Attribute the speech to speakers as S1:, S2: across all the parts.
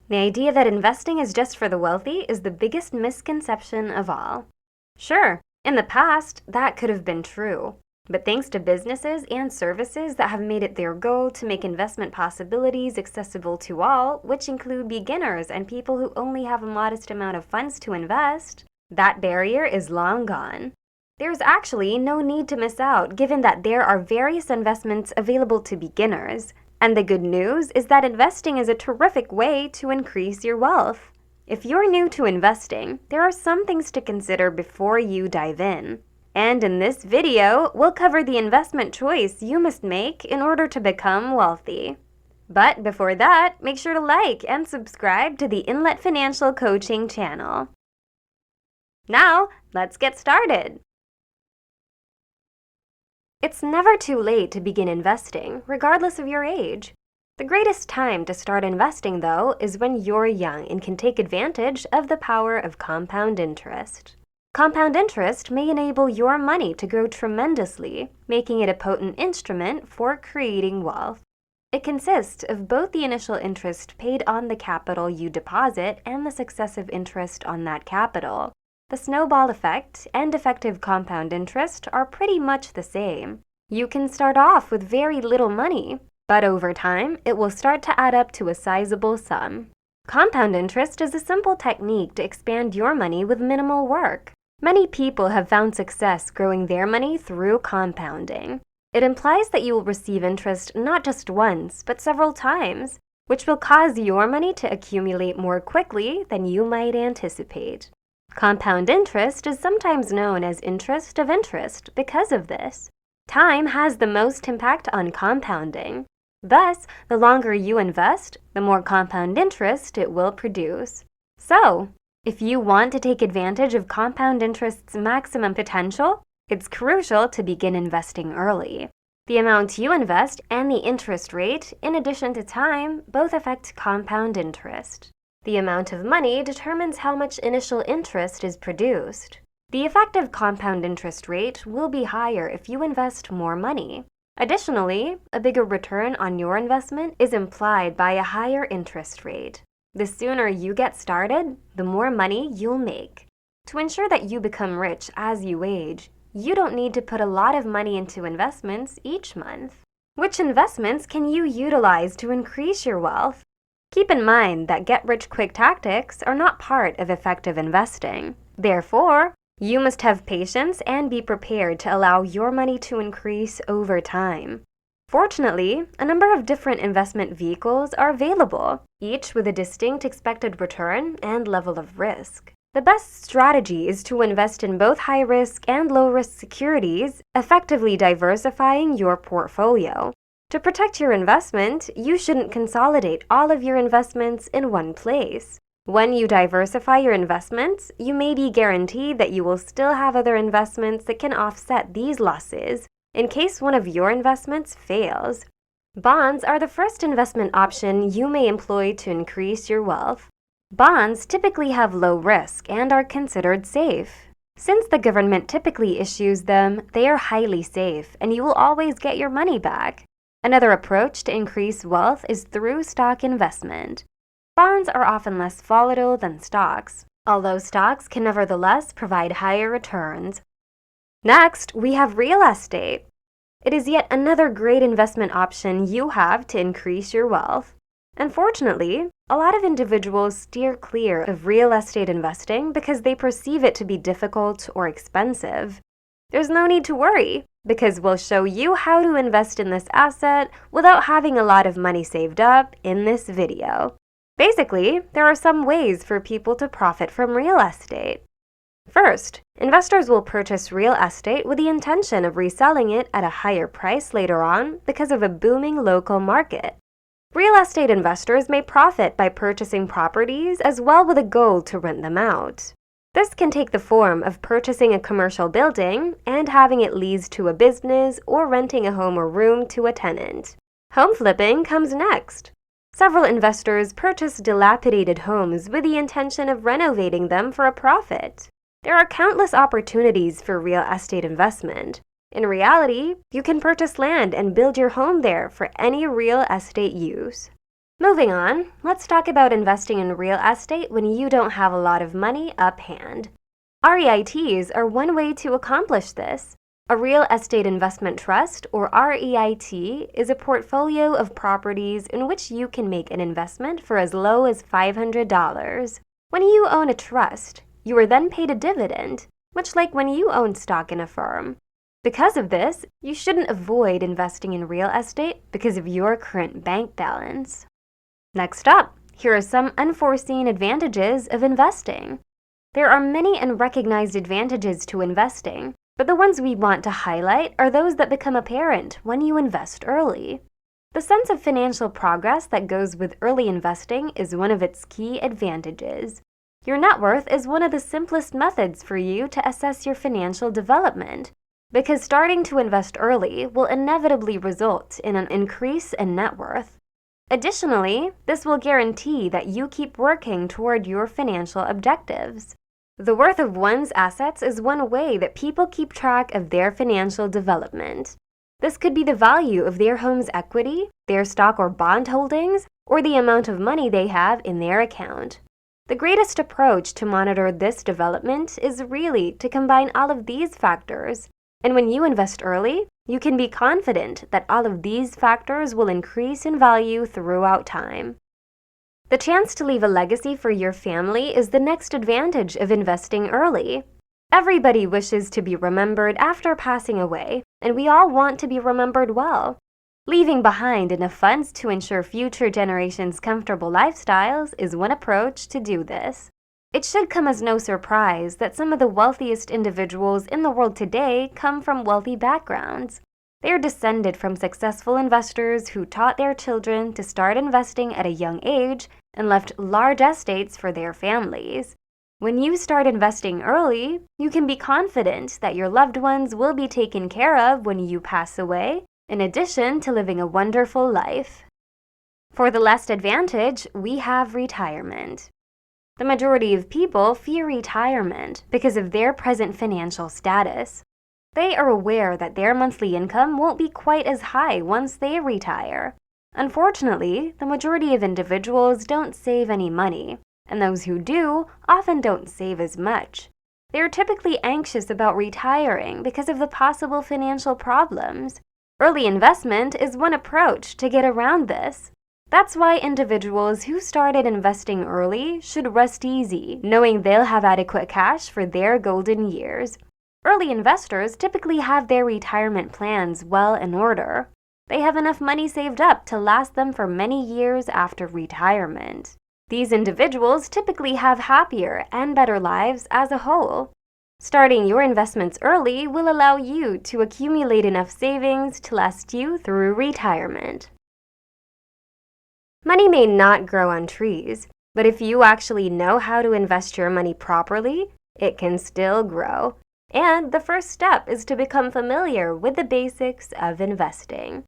S1: The idea that investing is just for the wealthy is the biggest misconception of all. Sure, in the past, that could have been true. But thanks to businesses and services that have made it their goal to make investment possibilities accessible to all, which include beginners and people who only have a modest amount of funds to invest, that barrier is long gone. There's actually no need to miss out, given that there are various investments available to beginners. And the good news is that investing is a terrific way to increase your wealth. If you're new to investing, there are some things to consider before you dive in. And in this video, we'll cover the investment choice you must make in order to become wealthy. But before that, make sure to like and subscribe to the Inlet Financial Coaching channel. Now, let's get started. It's never too late to begin investing, regardless of your age. The greatest time to start investing, though, is when you're young and can take advantage of the power of compound interest. Compound interest may enable your money to grow tremendously, making it a potent instrument for creating wealth. It consists of both the initial interest paid on the capital you deposit and the successive interest on that capital. The snowball effect and effective compound interest are pretty much the same. You can start off with very little money, but over time, it will start to add up to a sizable sum. Compound interest is a simple technique to expand your money with minimal work. Many people have found success growing their money through compounding. It implies that you will receive interest not just once, but several times, which will cause your money to accumulate more quickly than you might anticipate. Compound interest is sometimes known as interest of interest because of this. Time has the most impact on compounding. Thus, the longer you invest, the more compound interest it will produce. So, if you want to take advantage of compound interest's maximum potential, it's crucial to begin investing early. The amount you invest and the interest rate, in addition to time, both affect compound interest. The amount of money determines how much initial interest is produced. The effective compound interest rate will be higher if you invest more money. Additionally, a bigger return on your investment is implied by a higher interest rate. The sooner you get started, the more money you'll make. To ensure that you become rich as you age, you don't need to put a lot of money into investments each month. Which investments can you utilize to increase your wealth? Keep in mind that get-rich-quick tactics are not part of effective investing. Therefore, you must have patience and be prepared to allow your money to increase over time. Fortunately, a number of different investment vehicles are available, each with a distinct expected return and level of risk. The best strategy is to invest in both high-risk and low-risk securities, effectively diversifying your portfolio. To protect your investment, you shouldn't consolidate all of your investments in one place. When you diversify your investments, you may be guaranteed that you will still have other investments that can offset these losses in case one of your investments fails. Bonds are the first investment option you may employ to increase your wealth. Bonds typically have low risk and are considered safe. Since the government typically issues them, they are highly safe and you will always get your money back. Another approach to increase wealth is through stock investment. Bonds are often less volatile than stocks, although stocks can nevertheless provide higher returns. Next, we have real estate. It is yet another great investment option you have to increase your wealth. Unfortunately, a lot of individuals steer clear of real estate investing because they perceive it to be difficult or expensive. There's no need to worry, because we'll show you how to invest in this asset without having a lot of money saved up in this video. Basically, there are some ways for people to profit from real estate. First, investors will purchase real estate with the intention of reselling it at a higher price later on because of a booming local market. Real estate investors may profit by purchasing properties as well with a goal to rent them out. This can take the form of purchasing a commercial building and having it leased to a business or renting a home or room to a tenant. Home flipping comes next. Several investors purchase dilapidated homes with the intention of renovating them for a profit. There are countless opportunities for real estate investment. In reality, you can purchase land and build your home there for any real estate use. Moving on, let's talk about investing in real estate when you don't have a lot of money up hand. REITs are one way to accomplish this. A real estate investment trust, or REIT, is a portfolio of properties in which you can make an investment for as low as $500. When you own a trust, you are then paid a dividend, much like when you own stock in a firm. Because of this, you shouldn't avoid investing in real estate because of your current bank balance. Next up, here are some unforeseen advantages of investing. There are many unrecognized advantages to investing, but the ones we want to highlight are those that become apparent when you invest early. The sense of financial progress that goes with early investing is one of its key advantages. Your net worth is one of the simplest methods for you to assess your financial development, because starting to invest early will inevitably result in an increase in net worth. Additionally, this will guarantee that you keep working toward your financial objectives. The worth of one's assets is one way that people keep track of their financial development. This could be the value of their home's equity, their stock or bond holdings, or the amount of money they have in their account. The greatest approach to monitor this development is really to combine all of these factors. And when you invest early, you can be confident that all of these factors will increase in value throughout time. The chance to leave a legacy for your family is the next advantage of investing early. Everybody wishes to be remembered after passing away, and we all want to be remembered well. Leaving behind enough funds to ensure future generations' comfortable lifestyles is one approach to do this. It should come as no surprise that some of the wealthiest individuals in the world today come from wealthy backgrounds. They are descended from successful investors who taught their children to start investing at a young age and left large estates for their families. When you start investing early, you can be confident that your loved ones will be taken care of when you pass away, in addition to living a wonderful life. For the last advantage, we have retirement. The majority of people fear retirement because of their present financial status. They are aware that their monthly income won't be quite as high once they retire. Unfortunately, the majority of individuals don't save any money, and those who do often don't save as much. They are typically anxious about retiring because of the possible financial problems. Early investment is one approach to get around this. That's why individuals who started investing early should rest easy, knowing they'll have adequate cash for their golden years. Early investors typically have their retirement plans well in order. They have enough money saved up to last them for many years after retirement. These individuals typically have happier and better lives as a whole. Starting your investments early will allow you to accumulate enough savings to last you through retirement. Money may not grow on trees, but if you actually know how to invest your money properly, it can still grow. And the first step is to become familiar with the basics of investing.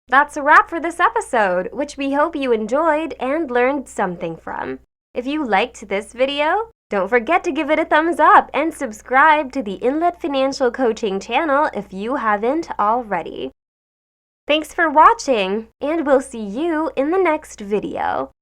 S1: That's a wrap for this episode, which we hope you enjoyed and learned something from. If you liked this video, don't forget to give it a thumbs up and subscribe to the Inlet Financial Coaching channel if you haven't already. Thanks for watching, and we'll see you in the next video.